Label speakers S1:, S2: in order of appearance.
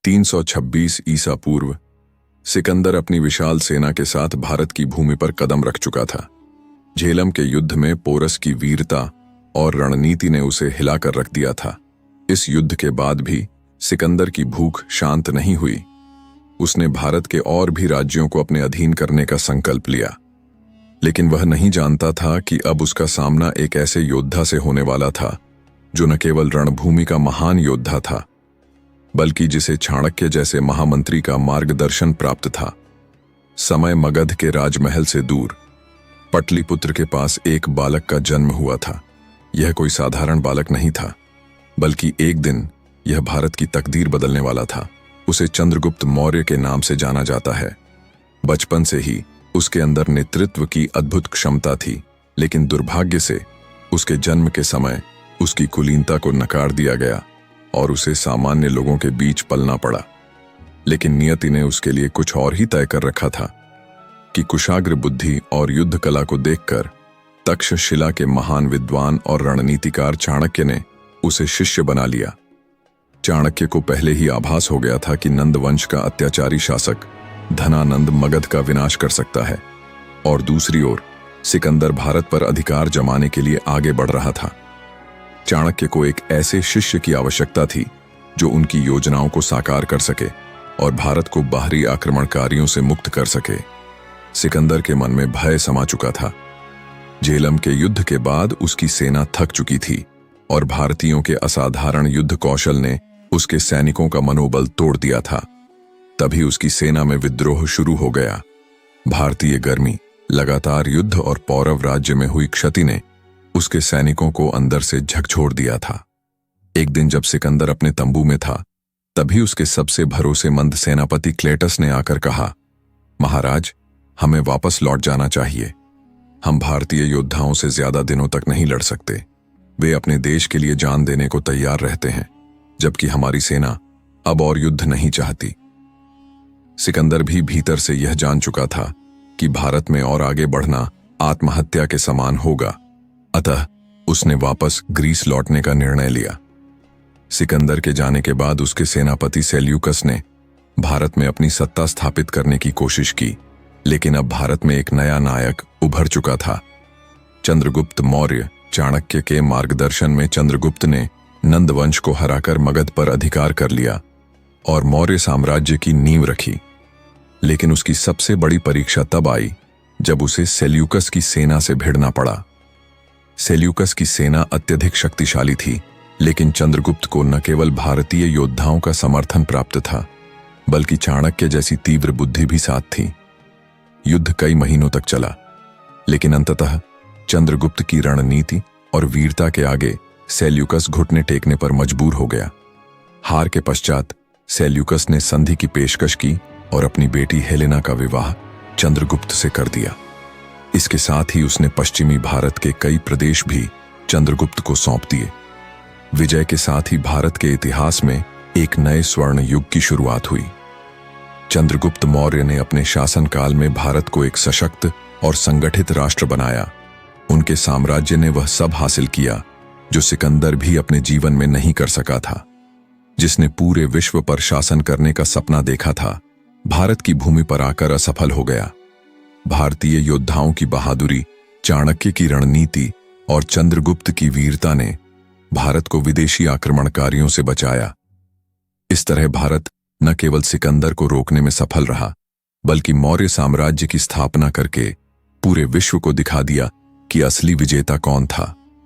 S1: 326 ईसा पूर्व सिकंदर अपनी विशाल सेना के साथ भारत की भूमि पर कदम रख चुका था। झेलम के युद्ध में पोरस की वीरता और रणनीति ने उसे हिलाकर रख दिया था। इस युद्ध के बाद भी सिकंदर की भूख शांत नहीं हुई। उसने भारत के और भी राज्यों को अपने अधीन करने का संकल्प लिया, लेकिन वह नहीं जानता था कि अब उसका सामना एक ऐसे योद्धा से होने वाला था जो न केवल रणभूमि का महान योद्धा था, बल्कि जिसे चाणक्य जैसे महामंत्री का मार्गदर्शन प्राप्त था। समय मगध के राजमहल से दूर पटलिपुत्र के पास एक बालक का जन्म हुआ था। यह कोई साधारण बालक नहीं था, बल्कि एक दिन यह भारत की तकदीर बदलने वाला था। उसे चंद्रगुप्त मौर्य के नाम से जाना जाता है। बचपन से ही उसके अंदर नेतृत्व की अद्भुत क्षमता थी, लेकिन दुर्भाग्य से उसके जन्म के समय उसकी कुलीनता को नकार दिया गया और उसे सामान्य लोगों के बीच पलना पड़ा। लेकिन नियति ने उसके लिए कुछ और ही तय कर रखा था कि कुशाग्र बुद्धि और युद्ध कला को देखकर तक्षशिला के महान विद्वान और रणनीतिकार चाणक्य ने उसे शिष्य बना लिया। चाणक्य को पहले ही आभास हो गया था कि नंद वंश का अत्याचारी शासक धनानंद मगध का विनाश कर सकता है, और दूसरी ओर सिकंदर भारत पर अधिकार जमाने के लिए आगे बढ़ रहा था। चाणक्य को एक ऐसे शिष्य की आवश्यकता थी जो उनकी योजनाओं को साकार कर सके और भारत को बाहरी आक्रमणकारियों से मुक्त कर सके। सिकंदर के मन में भय समा चुका था। झेलम के युद्ध के बाद उसकी सेना थक चुकी थी और भारतीयों के असाधारण युद्ध कौशल ने उसके सैनिकों का मनोबल तोड़ दिया था। तभी उसकी सेना में विद्रोह शुरू हो गया। भारतीय गर्मी, लगातार युद्ध और पौरव राज्य में हुई क्षति ने उसके सैनिकों को अंदर से झकझोर दिया था। एक दिन जब सिकंदर अपने तंबू में था, तभी उसके सबसे भरोसेमंद सेनापति क्लेटस ने आकर कहा, महाराज, हमें वापस लौट जाना चाहिए। हम भारतीय योद्धाओं से ज्यादा दिनों तक नहीं लड़ सकते। वे अपने देश के लिए जान देने को तैयार रहते हैं, जबकि हमारी सेना अब और युद्ध नहीं चाहती। सिकंदर भी भीतर से यह जान चुका था कि भारत में और आगे बढ़ना आत्महत्या के समान होगा। अतः उसने वापस ग्रीस लौटने का निर्णय लिया। सिकंदर के जाने के बाद उसके सेनापति सेल्यूकस ने भारत में अपनी सत्ता स्थापित करने की कोशिश की, लेकिन अब भारत में एक नया नायक उभर चुका था। चंद्रगुप्त मौर्य। चाणक्य के मार्गदर्शन में चंद्रगुप्त ने नंद वंश को हराकर मगध पर अधिकार कर लिया और मौर्य साम्राज्य की नींव रखी। लेकिन उसकी सबसे बड़ी परीक्षा तब आई जब उसे सेल्यूकस की सेना से भिड़ना पड़ा। सेल्यूकस की सेना अत्यधिक शक्तिशाली थी, लेकिन चंद्रगुप्त को न केवल भारतीय योद्धाओं का समर्थन प्राप्त था, बल्कि चाणक्य जैसी तीव्र बुद्धि भी साथ थी। युद्ध कई महीनों तक चला, लेकिन अंततः चंद्रगुप्त की रणनीति और वीरता के आगे सेल्यूकस घुटने टेकने पर मजबूर हो गया। हार के पश्चात सेल्यूकस ने संधि की पेशकश की और अपनी बेटी हेलेना का विवाह चंद्रगुप्त से कर दिया। इसके साथ ही उसने पश्चिमी भारत के कई प्रदेश भी चंद्रगुप्त को सौंप दिए। विजय के साथ ही भारत के इतिहास में एक नए स्वर्ण युग की शुरुआत हुई। चंद्रगुप्त मौर्य ने अपने शासनकाल में भारत को एक सशक्त और संगठित राष्ट्र बनाया। उनके साम्राज्य ने वह सब हासिल किया जो सिकंदर भी अपने जीवन में नहीं कर सका था। जिसने पूरे विश्व पर शासन करने का सपना देखा था, भारत की भूमि पर आकर असफल हो गया। भारतीय योद्धाओं की बहादुरी, चाणक्य की रणनीति और चंद्रगुप्त की वीरता ने भारत को विदेशी आक्रमणकारियों से बचाया। इस तरह भारत न केवल सिकंदर को रोकने में सफल रहा, बल्कि मौर्य साम्राज्य की स्थापना करके पूरे विश्व को दिखा दिया कि असली विजेता कौन था।